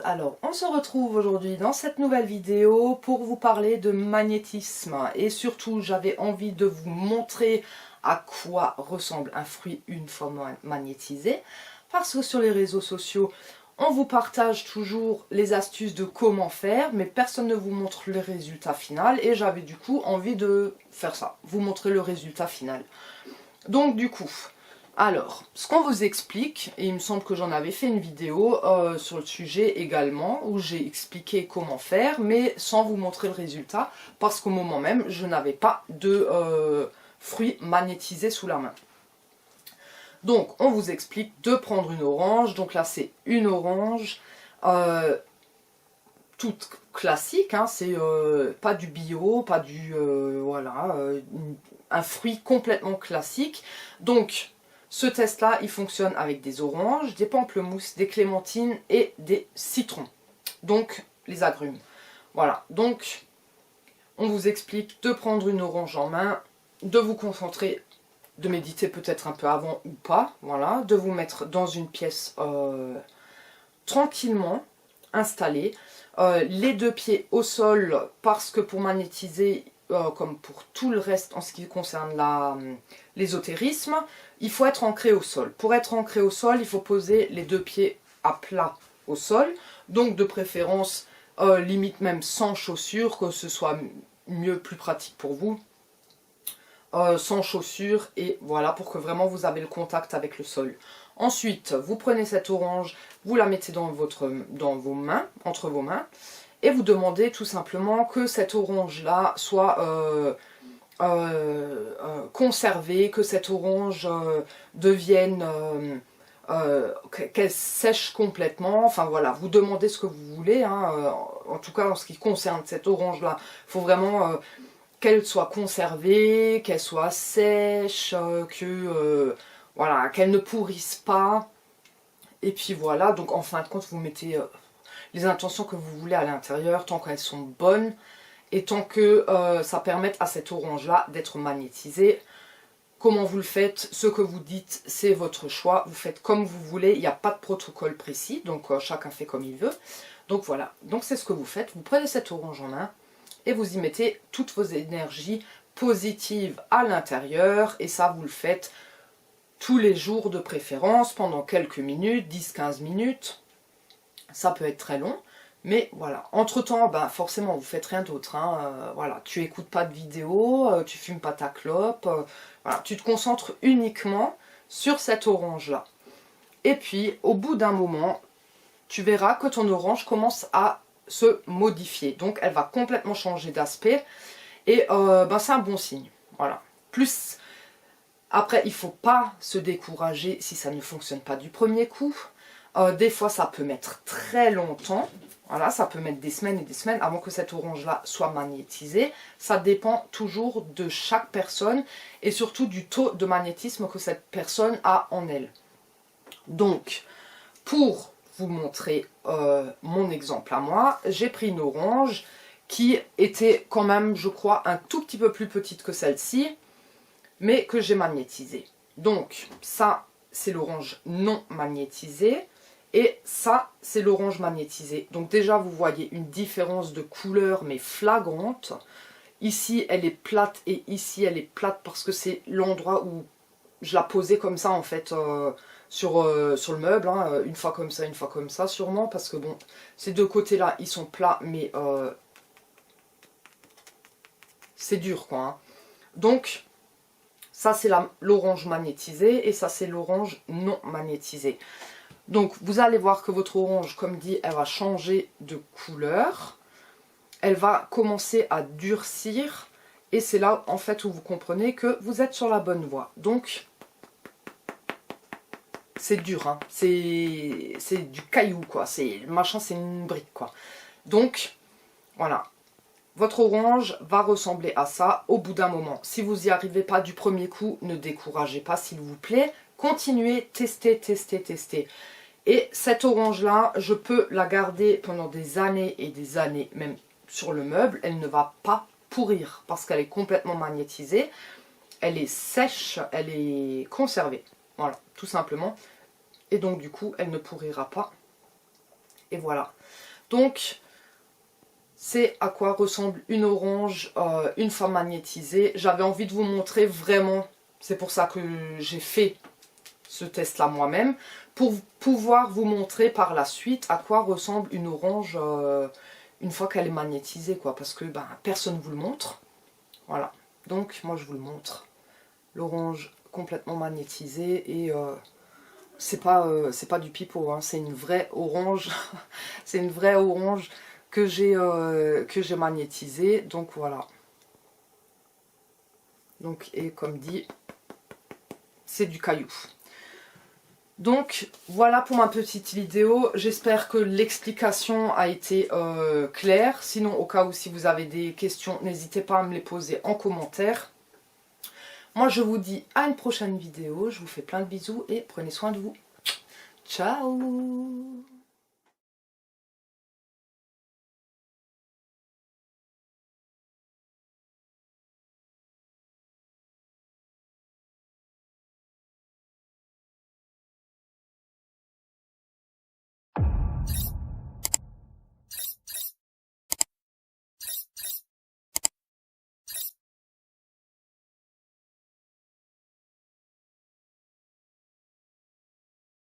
Alors on se retrouve aujourd'hui dans cette nouvelle vidéo pour vous parler de magnétisme et surtout j'avais envie de vous montrer à quoi ressemble un fruit une fois magnétisé, parce que sur les réseaux sociaux on vous partage toujours les astuces de comment faire, mais personne ne vous montre le résultat final et j'avais du coup envie de faire ça, vous montrer le résultat final. Donc du coup, alors, ce qu'on vous explique, et il me semble que j'en avais fait une vidéo sur le sujet également, où j'ai expliqué comment faire, mais sans vous montrer le résultat, parce qu'au moment même, je n'avais pas de fruits magnétisés sous la main. Donc, on vous explique de prendre une orange, donc là c'est une orange, toute classique, hein, c'est pas du bio, pas du, voilà, un fruit complètement classique. Donc, ce test-là, il fonctionne avec des oranges, des pamplemousses, des clémentines et des citrons. Donc, les agrumes. Voilà, donc, on vous explique de prendre une orange en main, de vous concentrer, de méditer peut-être un peu avant ou pas, voilà, de vous mettre dans une pièce tranquillement installée, les deux pieds au sol, parce que pour magnétiser, comme pour tout le reste en ce qui concerne l'ésotérisme, il faut être ancré au sol. Pour être ancré au sol, il faut poser les deux pieds à plat au sol, donc de préférence, limite même sans chaussures, que ce soit mieux, plus pratique pour vous, sans chaussures, et voilà, pour que vraiment vous avez le contact avec le sol. Ensuite, vous prenez cette orange, vous la mettez dans vos mains, entre vos mains, et vous demandez tout simplement que cette orange-là soit conservée, que cette orange devienne, qu'elle sèche complètement. Enfin voilà, vous demandez ce que vous voulez, hein, en tout cas en ce qui concerne cette orange-là, il faut vraiment qu'elle soit conservée, qu'elle soit sèche, voilà, qu'elle ne pourrisse pas. Et puis voilà, donc en fin de compte, vous mettez les intentions que vous voulez à l'intérieur, tant qu'elles sont bonnes, et tant que ça permette à cette orange-là d'être magnétisée. Comment vous le faites, ce que vous dites, c'est votre choix. Vous faites comme vous voulez, il n'y a pas de protocole précis, donc chacun fait comme il veut. Donc voilà, donc c'est ce que vous faites. Vous prenez cette orange en main, et vous y mettez toutes vos énergies positives à l'intérieur, et ça vous le faites tous les jours de préférence, pendant quelques minutes, 10-15 minutes, ça peut être très long, mais voilà. Entre temps, ben, forcément vous faites rien d'autre, hein, voilà. Tu écoutes pas de vidéo, tu fumes pas ta clope, voilà. Tu te concentres uniquement sur cette orange là, et puis au bout d'un moment, tu verras que ton orange commence à se modifier, donc elle va complètement changer d'aspect, et ben, c'est un bon signe, voilà. Plus, après il ne faut pas se décourager si ça ne fonctionne pas du premier coup, des fois ça peut mettre très longtemps, voilà, ça peut mettre des semaines et des semaines avant que cette orange là soit magnétisée, ça dépend toujours de chaque personne, et surtout du taux de magnétisme que cette personne a en elle. Donc, pour vous montrer mon exemple à moi, j'ai pris une orange qui était quand même, je crois, un tout petit peu plus petite que celle-ci, mais que j'ai magnétisée. Donc ça, c'est l'orange non magnétisée, et ça, c'est l'orange magnétisée. Donc déjà, vous voyez une différence de couleur, mais flagrante. Ici, elle est plate, et ici, elle est plate parce que c'est l'endroit où je la posais comme ça, en fait, sur le meuble, hein, une fois comme ça sûrement, parce que bon, ces deux côtés là ils sont plats, mais c'est dur quoi, hein. Donc ça c'est l'orange magnétisée, et ça c'est l'orange non magnétisée. Donc vous allez voir que votre orange, comme dit, elle va changer de couleur, elle va commencer à durcir, et c'est là en fait où vous comprenez que vous êtes sur la bonne voie. Donc c'est dur, hein. C'est du caillou quoi, le machin c'est une brique quoi. Donc voilà, votre orange va ressembler à ça au bout d'un moment. Si vous n'y arrivez pas du premier coup, ne découragez pas s'il vous plaît, continuez, testez, testez, testez. Et cette orange là, je peux la garder pendant des années et des années, même sur le meuble, elle ne va pas pourrir parce qu'elle est complètement magnétisée, elle est sèche, elle est conservée, voilà, tout simplement. Et donc du coup, elle ne pourrira pas. Et voilà. Donc, c'est à quoi ressemble une orange une fois magnétisée. J'avais envie de vous montrer vraiment, c'est pour ça que j'ai fait ce test là moi-même, pour pouvoir vous montrer par la suite à quoi ressemble une orange une fois qu'elle est magnétisée, quoi, parce que ben, personne ne vous le montre. Voilà, donc moi je vous le montre. L'orange complètement magnétisée et c'est pas du pipeau, hein, c'est une vraie orange. C'est une vraie orange que j'ai magnétisée, donc voilà. Donc, et comme dit, c'est du caillou. Donc voilà pour ma petite vidéo, j'espère que l'explication a été claire. Sinon, au cas où si vous avez des questions, n'hésitez pas à me les poser en commentaire. Moi je vous dis à une prochaine vidéo, je vous fais plein de bisous et prenez soin de vous. Ciao!